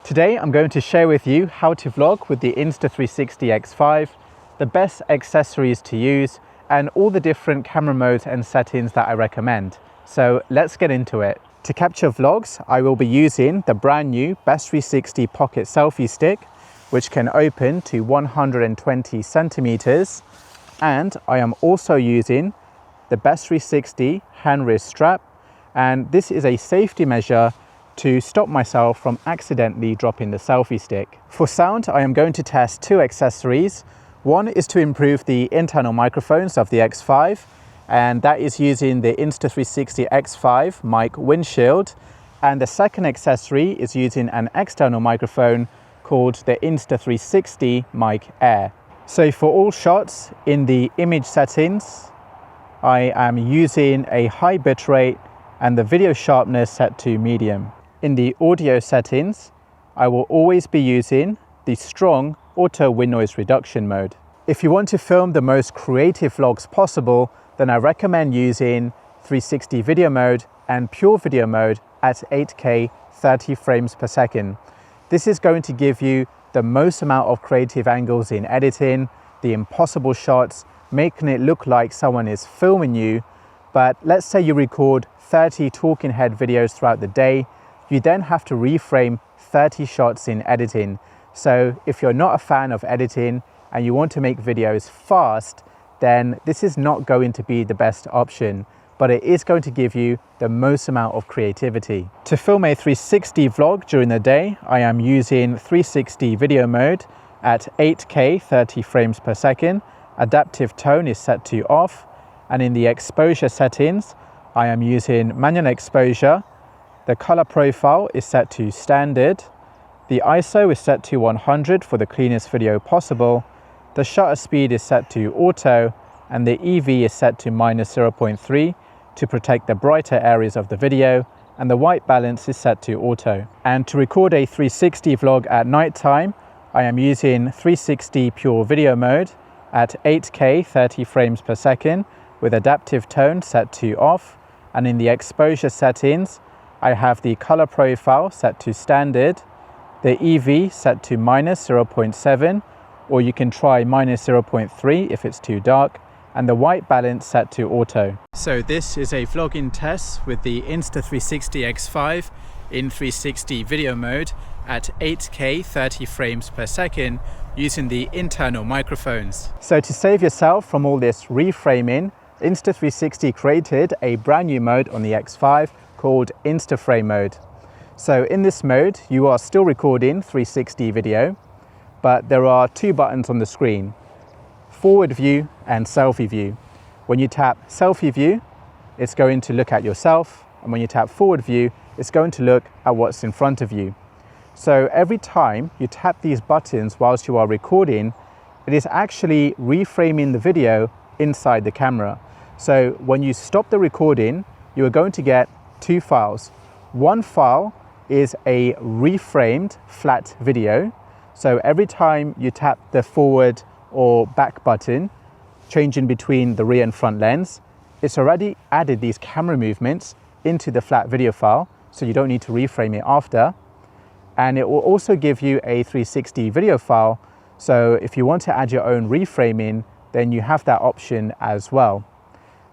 Today I'm going to share with you how to vlog with the Insta360 X5, the best accessories to use, and all the different camera modes and settings that I recommend. So let's get into it. To capture vlogs, I will be using the brand new Best360 Pocket Selfie Stick, which can open to 120 centimeters. And I am also using the Best360 hand wrist strap. And this is a safety measure to stop myself from accidentally dropping the selfie stick. For sound, I am going to test two accessories. One is to improve the internal microphones of the X5, and that is using the Insta360 X5 mic windshield. And the second accessory is using an external microphone called the Insta360 Mic Air. So for all shots in the image settings, I am using a high bitrate and the video sharpness set to medium. In the audio settings, I will always be using the strong auto wind noise reduction mode. If you want to film the most creative vlogs possible, then I recommend using 360 video mode and PureVideo mode at 8K 30 frames per second. This is going to give you the most amount of creative angles in editing, the impossible shots, making it look like someone is filming you. But let's say you record 30 talking head videos throughout the day, you then have to reframe 30 shots in editing. So if you're not a fan of editing and you want to make videos fast, then this is not going to be the best option, but it is going to give you the most amount of creativity. To film a 360 vlog during the day, I am using 360 video mode at 8K 30 frames per second. Adaptive tone is set to off, and in the exposure settings, I am using manual exposure. The color profile is set to standard. The ISO is set to 100 for the cleanest video possible. The shutter speed is set to auto, and the EV is set to -0.3 to protect the brighter areas of the video, and the white balance is set to auto. And to record a 360 vlog at night time, I am using 360 PureVideo mode at 8K 30 frames per second with adaptive tone set to off, and in the exposure settings, I have the color profile set to standard, the EV set to -0.7, or you can try -0.3 if it's too dark, and the white balance set to auto. So this is a vlogging test with the Insta360 X5 in 360 video mode at 8K 30 frames per second using the internal microphones. So to save yourself from all this reframing, Insta360 created a brand new mode on the X5 called InstaFrame Mode. So in this mode, you are still recording 360 video, but there are two buttons on the screen: forward view and selfie view. When you tap selfie view, it's going to look at yourself, and when you tap forward view, it's going to look at what's in front of you. So every time you tap these buttons whilst you are recording, it is actually reframing the video inside the camera. So when you stop the recording, you are going to get two files. One file is a reframed flat video. So every time you tap the forward or back button, changing between the rear and front lens, it's already added these camera movements into the flat video file, so you don't need to reframe it after. And it will also give you a 360 video file. So if you want to add your own reframing, then you have that option as well.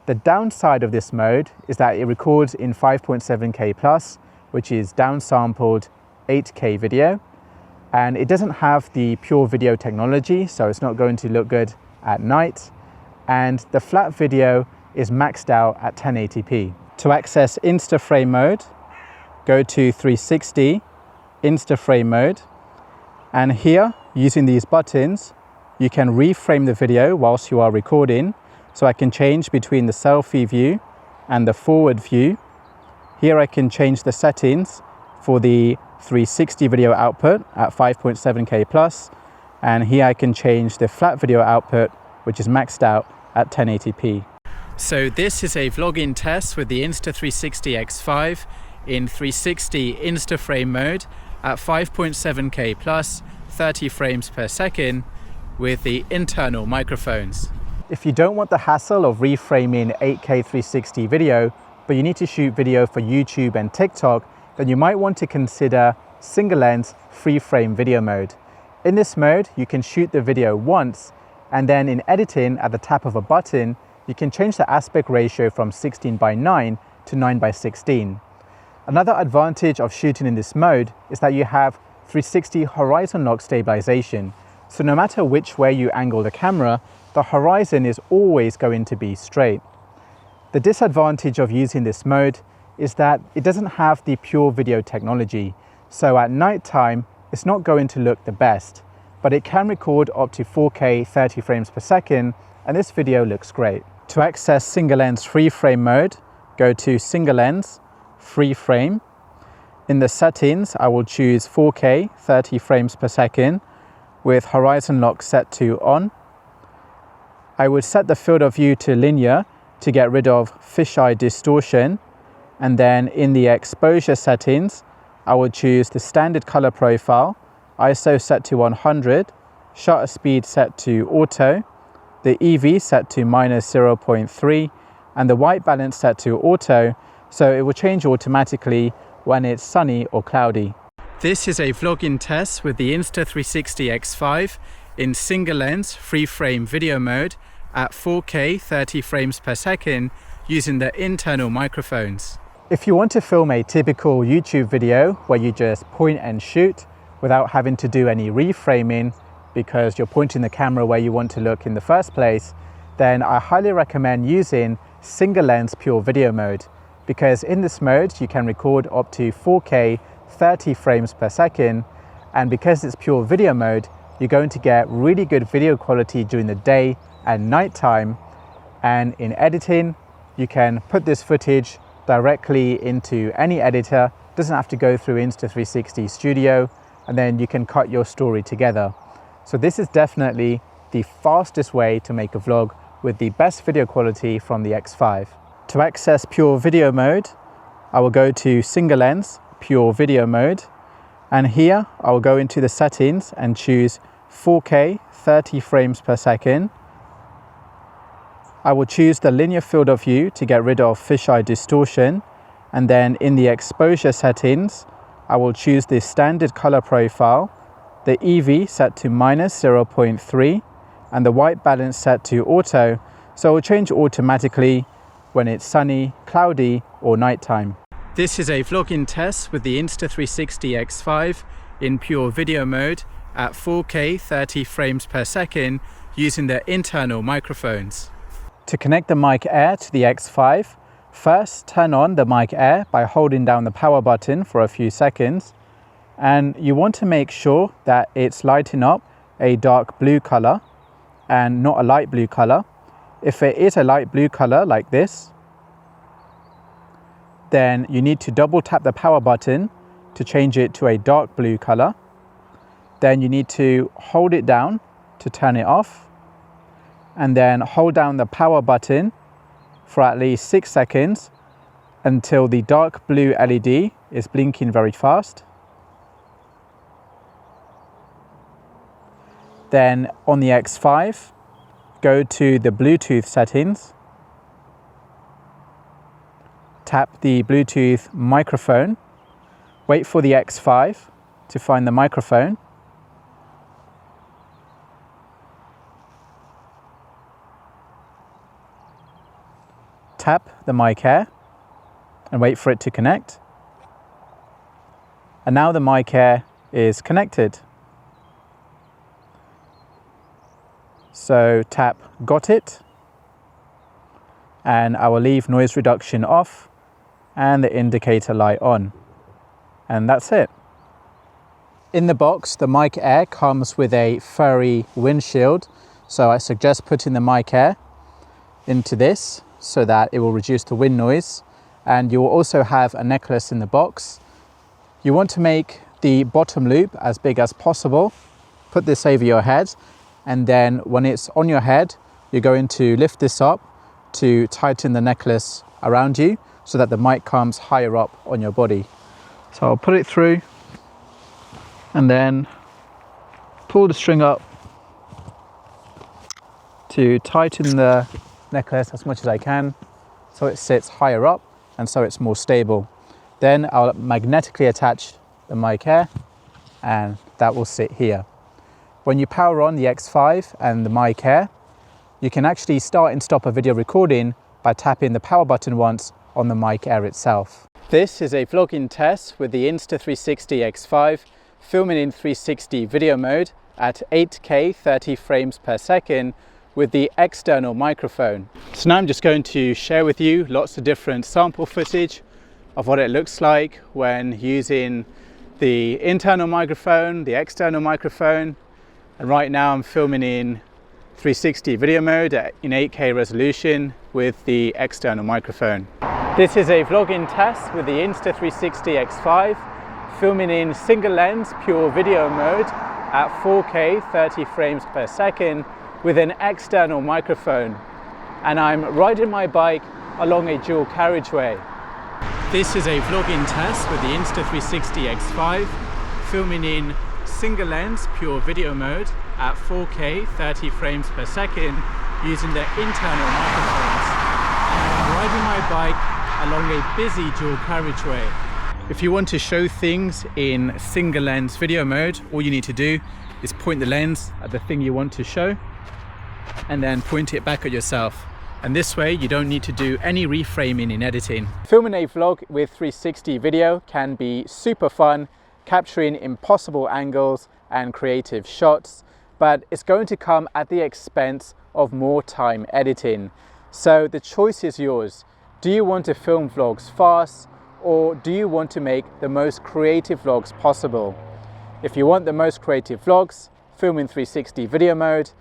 The downside of this mode is that it records in 5.7K plus, which is downsampled 8K video. And it doesn't have the PureVideo technology, so it's not going to look good at night. And the flat video is maxed out at 1080p. To access InstaFrame Mode, go to 360, InstaFrame Mode. And here, using these buttons, you can reframe the video whilst you are recording. So I can change between the selfie view and the forward view. Here I can change the settings for the 360 video output at 5.7K plus. And here I can change the flat video output, which is maxed out at 1080p. So this is a vlogging test with the Insta360 X5 in 360 InstaFrame mode at 5.7K plus, 30 frames per second with the internal microphones. If you don't want the hassle of reframing 8K 360 video, but you need to shoot video for YouTube and TikTok, then you might want to consider single lens FreeFrame video mode. In this mode, you can shoot the video once, and then in editing, at the tap of a button, you can change the aspect ratio from 16:9 to 9:16. Another advantage of shooting in this mode is that you have 360 horizon lock stabilization. So no matter which way you angle the camera, the horizon is always going to be straight. The disadvantage of using this mode is that it doesn't have the PureVideo technology. So at night time, it's not going to look the best, but it can record up to 4K 30 frames per second, and this video looks great. To access single lens FreeFrame mode, go to single lens, FreeFrame. In the settings, I will choose 4K 30 frames per second with horizon lock set to on. I would set the field of view to linear to get rid of fisheye distortion, and then in the exposure settings, I would choose the standard color profile, ISO set to 100, shutter speed set to auto, the EV set to -0.3, and the white balance set to auto, so it will change automatically when it's sunny or cloudy. This is a vlogging test with the Insta360 X5 in single lens FreeFrame video mode at 4K 30 frames per second using the internal microphones. If you want to film a typical YouTube video where you just point and shoot without having to do any reframing because you're pointing the camera where you want to look in the first place, then I highly recommend using single lens PureVideo mode, because in this mode you can record up to 4K 30 frames per second, and because it's PureVideo mode, you're going to get really good video quality during the day and night time. And in editing, you can put this footage directly into any editor, doesn't have to go through Insta360 Studio, and then you can cut your story together. So this is definitely the fastest way to make a vlog with the best video quality from the X5. To access PureVideo mode, I will go to single lens PureVideo mode, and here I will go into the settings and choose 4K 30 frames per second. I will choose the linear field of view to get rid of fisheye distortion, and then in the exposure settings I will choose the standard color profile, the EV set to -0.3, and the white balance set to auto, so it will change automatically when it's sunny, cloudy or nighttime. This is a vlogging test with the Insta360 X5 in PureVideo mode at 4K 30 frames per second using the internal microphones. To connect the Mic Air to the X5, first turn on the Mic Air by holding down the power button for a few seconds, and you want to make sure that it's lighting up a dark blue color and not a light blue color. If it is a light blue color like this, then you need to double tap the power button to change it to a dark blue color. Then you need to hold it down to turn it off, and then hold down the power button for at least 6 seconds until the dark blue LED is blinking very fast. Then on the X5, go to the Bluetooth settings, tap the Bluetooth microphone, wait for the X5 to find the microphone, tap the Mic Air and wait for it to connect. And now the Mic Air is connected. So tap Got It, and I will leave noise reduction off and the indicator light on, and that's it. In the box, the Mic Air comes with a furry windshield, so I suggest putting the Mic Air into this so that it will reduce the wind noise. And you will also have a necklace in the box. You want to make the bottom loop as big as possible. Put this over your head, and then when it's on your head, you're going to lift this up to tighten the necklace around you so that the mic comes higher up on your body. So I'll put it through and then pull the string up to tighten the necklace as much as I can so it sits higher up and so it's more stable. Then I'll magnetically attach the Mic Air, and that will sit here. When you power on the X5 and the Mic Air, you can actually start and stop a video recording by tapping the power button once on the Mic Air itself. This is a vlogging test with the Insta360 X5, filming in 360 video mode at 8K 30 frames per second with the external microphone. So now I'm just going to share with you lots of different sample footage of what it looks like when using the internal microphone, the external microphone, and right now I'm filming in 360 video mode in 8K resolution with the external microphone. This is a vlogging test with the Insta360 X5, filming in single lens PureVideo mode at 4K 30 frames per second with an external microphone. And I'm riding my bike along a dual carriageway. This is a vlogging test with the Insta360 X5, filming in single lens PureVideo mode at 4K 30 frames per second using the internal microphones. And I'm riding my bike along a busy dual carriageway. If you want to show things in single lens video mode, all you need to do is point the lens at the thing you want to show and then point it back at yourself. And this way you don't need to do any reframing in editing. Filming a vlog with 360 video can be super fun, capturing impossible angles and creative shots, but it's going to come at the expense of more time editing. So the choice is yours. Do you want to film vlogs fast, or do you want to make the most creative vlogs possible? If you want the most creative vlogs, film in 360 video mode,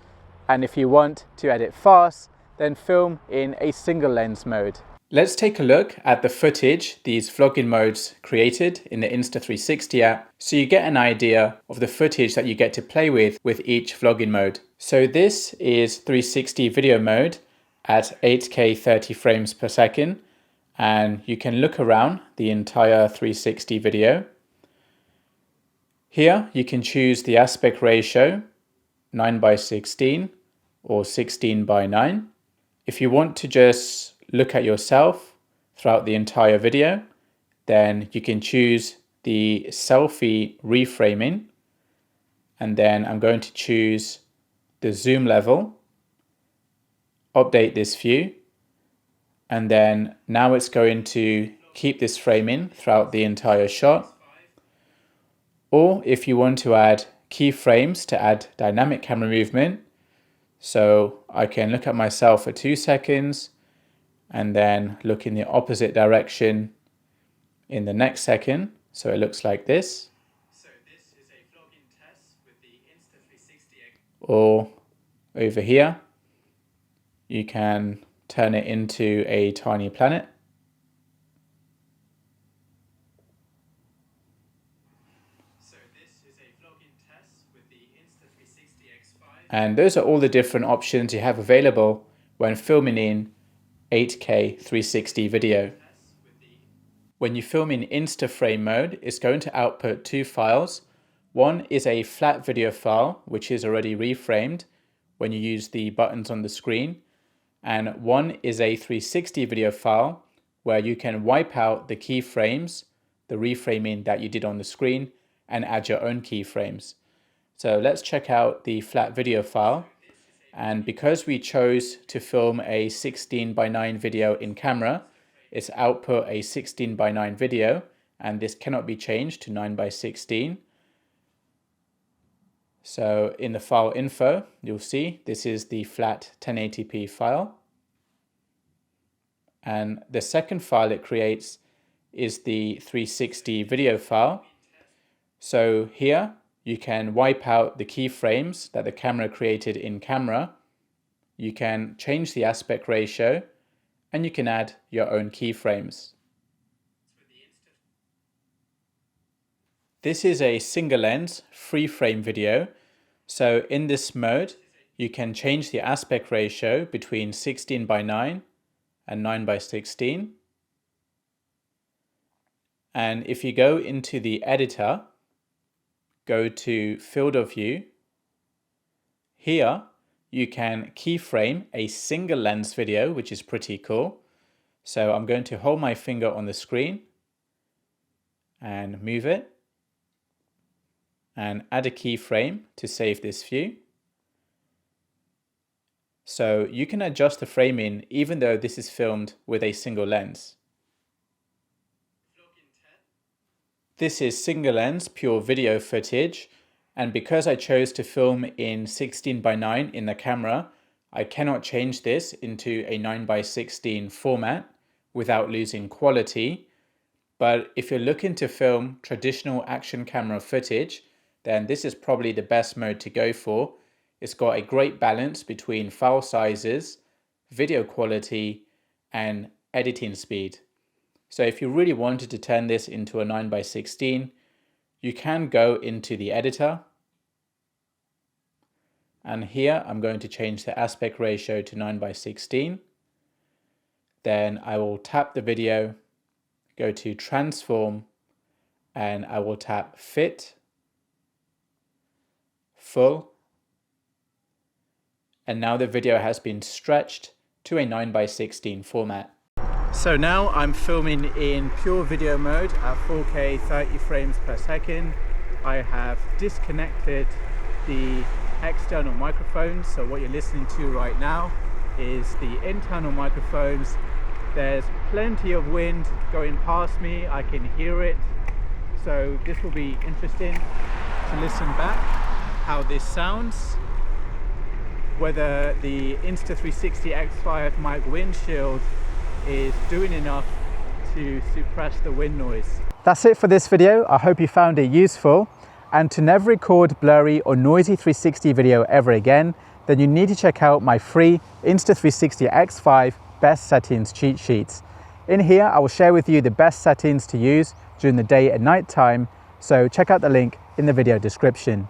and if you want to edit fast, then film in a single lens mode. Let's take a look at the footage these vlogging modes created in the Insta360 app so you get an idea of the footage that you get to play with each vlogging mode. So this is 360 video mode at 8K 30 frames per second, and you can look around the entire 360 video. Here you can choose the aspect ratio 9:16 or 16:9. If you want to just look at yourself throughout the entire video, then you can choose the selfie reframing, and then I'm going to choose the zoom level, update this view, and then now it's going to keep this framing throughout the entire shot. Or if you want to add keyframes to add dynamic camera movement, so I can look at myself for 2 seconds and then look in the opposite direction in the next second, so it looks like this. So this is a vlogging test with the Insta360. Or over here, you can turn it into a tiny planet. So this is a vlogging test with the Insta360 X5. And those are all the different options you have available when filming in 8K 360 video. When you film in InstaFrame mode, it's going to output 2 files. One is a flat video file, which is already reframed when you use the buttons on the screen. And one is a 360 video file where you can wipe out the keyframes, the reframing that you did on the screen, and add your own keyframes. So let's check out the flat video file. And because we chose to film a 16:9 video in camera, it's output a 16:9 video, and this cannot be changed to 9:16. So in the file info, you'll see this is the flat 1080p file. And the second file it creates is the 360 video file. So here you can wipe out the keyframes that the camera created in camera. You can change the aspect ratio, and you can add your own keyframes. This is a single lens FreeFrame video. So in this mode, you can change the aspect ratio between 16:9 and 9:16. And if you go into the editor, go to field of view, here you can keyframe a single lens video, which is pretty cool. So I'm going to hold my finger on the screen and move it. and add a keyframe to save this view. So you can adjust the framing even though this is filmed with a single lens. This is single lens PureVideo footage, and because I chose to film in 16:9 in the camera, I cannot change this into a 9:16 format without losing quality. But if you're looking to film traditional action camera footage, then this is probably the best mode to go for. It's got a great balance between file sizes, video quality, and editing speed. So if you really wanted to turn this into a 9:16, you can go into the editor. And here I'm going to change the aspect ratio to 9:16. Then I will tap the video, go to transform, and I will tap fit, full. And now the video has been stretched to a 9:16 format. So now I'm filming in PureVideo mode at 4K 30 frames per second. I have disconnected the external microphones, so what you're listening to right now is the internal microphones. There's plenty of wind going past me, I can hear it, so this will be interesting to listen back how this sounds, whether the Insta360 X5 mic windshield is doing enough to suppress the wind noise. That's it for this video. I hope you found it useful. And to never record blurry or noisy 360 video ever again, then you need to check out my free Insta360 X5 best settings cheat sheets. In here, I will share with you the best settings to use during the day and night time. So check out the link in the video description.